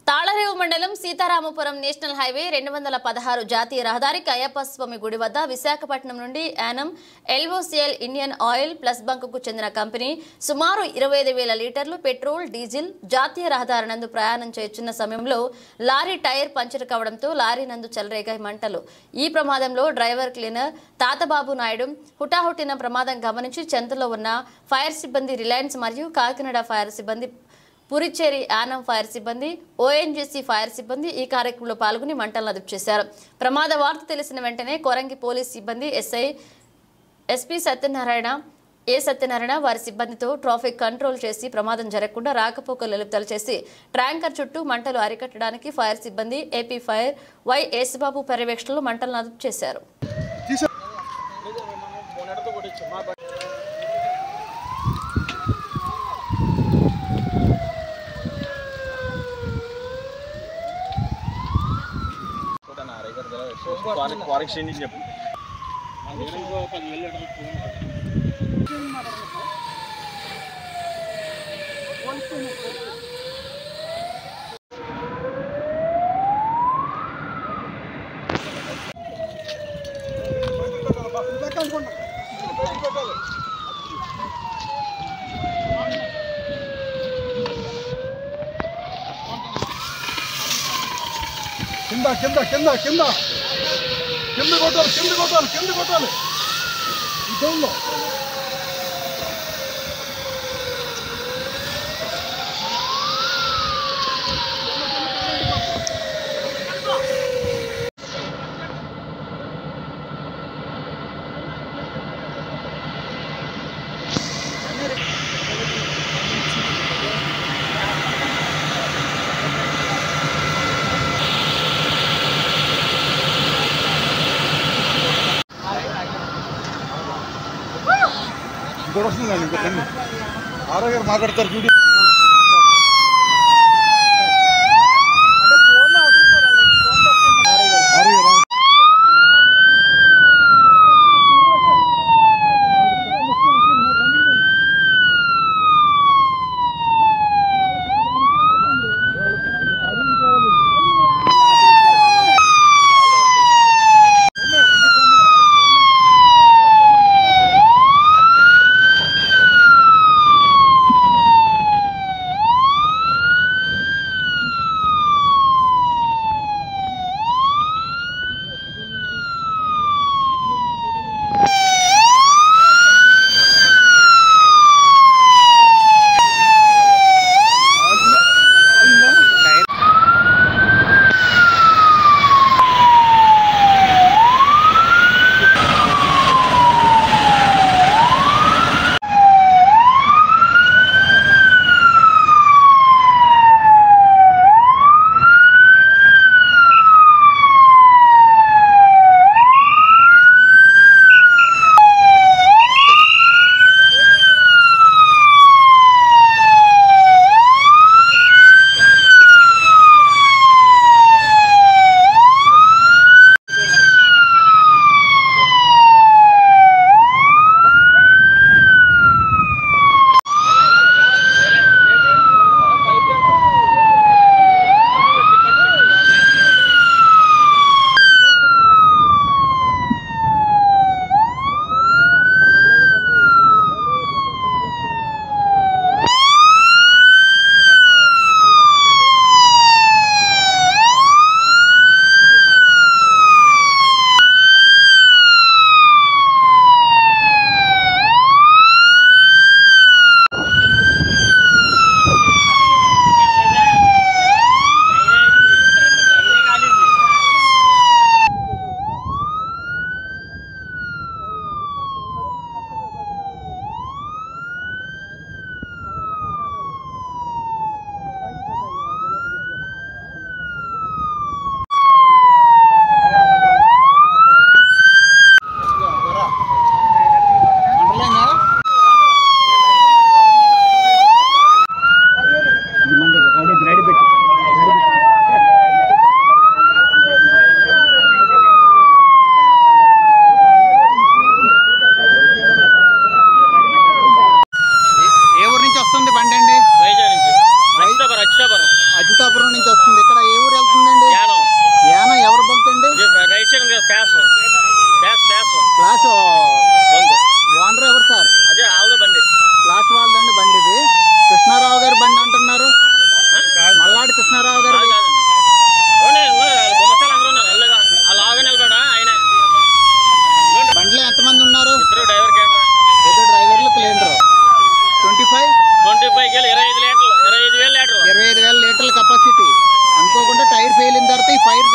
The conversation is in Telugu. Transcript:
తాళరేవు మండలం సీతారామపురం నేషనల్ హైవే 216 జాతీయ రహదారికి అయ్యప్ప స్వామి గుడి వద్ద విశాఖపట్నం నుండి యానం ఎల్ఓసిఎల్ ఇండియన్ ఆయిల్ ప్లస్ బంకుకు చెందిన కంపెనీ సుమారు 25,000 లీటర్లు పెట్రోల్ డీజిల్ జాతీయ రహదారి నందు ప్రయాణం చేస్తున్న సమయంలో లారీ టైర్ పంచర్ కావడంతో లారీ నందు చెలరేగాయి మంటలు. ఈ ప్రమాదంలో డ్రైవర్ క్లీనర్ తాతబాబు నాయుడు హుటాహుటిన ప్రమాదం గమనించి చెంతలో ఉన్న ఫైర్ సిబ్బంది రిలయన్స్ మరియు కాకినాడ ఫైర్ సిబ్బంది పురిచేరి యానం ఫైర్ సిబ్బంది ఓఎన్జీసీ ఫైర్ సిబ్బంది ఈ కార్యక్రమంలో పాల్గొని మంటలను అదుపు చేశారు. ప్రమాద వార్త తెలిసిన వెంటనే కొరంగి పోలీస్ సిబ్బంది ఎస్పీ సత్యనారాయణ వారి సిబ్బందితో ట్రాఫిక్ కంట్రోల్ చేసి ప్రమాదం జరగకుండా రాకపోకలు నిలుపుదల చేసి ట్యాంకర్ చుట్టూ మంటలు అరికట్టడానికి ఫైర్ సిబ్బంది ఏపీ ఫైర్ వై యేసుబాబు పర్యవేక్షణలో మంటలను అదుపు చేశారు. కింద కొట్టాలి ఇదంలో ఇంకోటి వస్తుందండి. ఇంకో తల్లి ఆరో గారు మాట్లాడతారు చూడు. నుంచి వస్తుంది. ఇక్కడ ఏ ఊరు వెళ్తుందండి? యానం. ఎవరు బంక్ అండి? ఫ్లాష్ ఓనర్ ఎవరు సార్? ఫ్లాష్ వాళ్ళదండి బండి ఇది. కృష్ణారావు గారి బండి అంటున్నారు. మల్లాడి కృష్ణారావు గారి బండిలో ఎంతమంది ఉన్నారు? ఇద్దరు డ్రైవర్లు క్లీనరు. 25,000 లీటర్ల కెపాసిటీ. అనుకోకుండా టైర్ ఫెయిల్ అయిన తర్వాత ఈ ఫైర్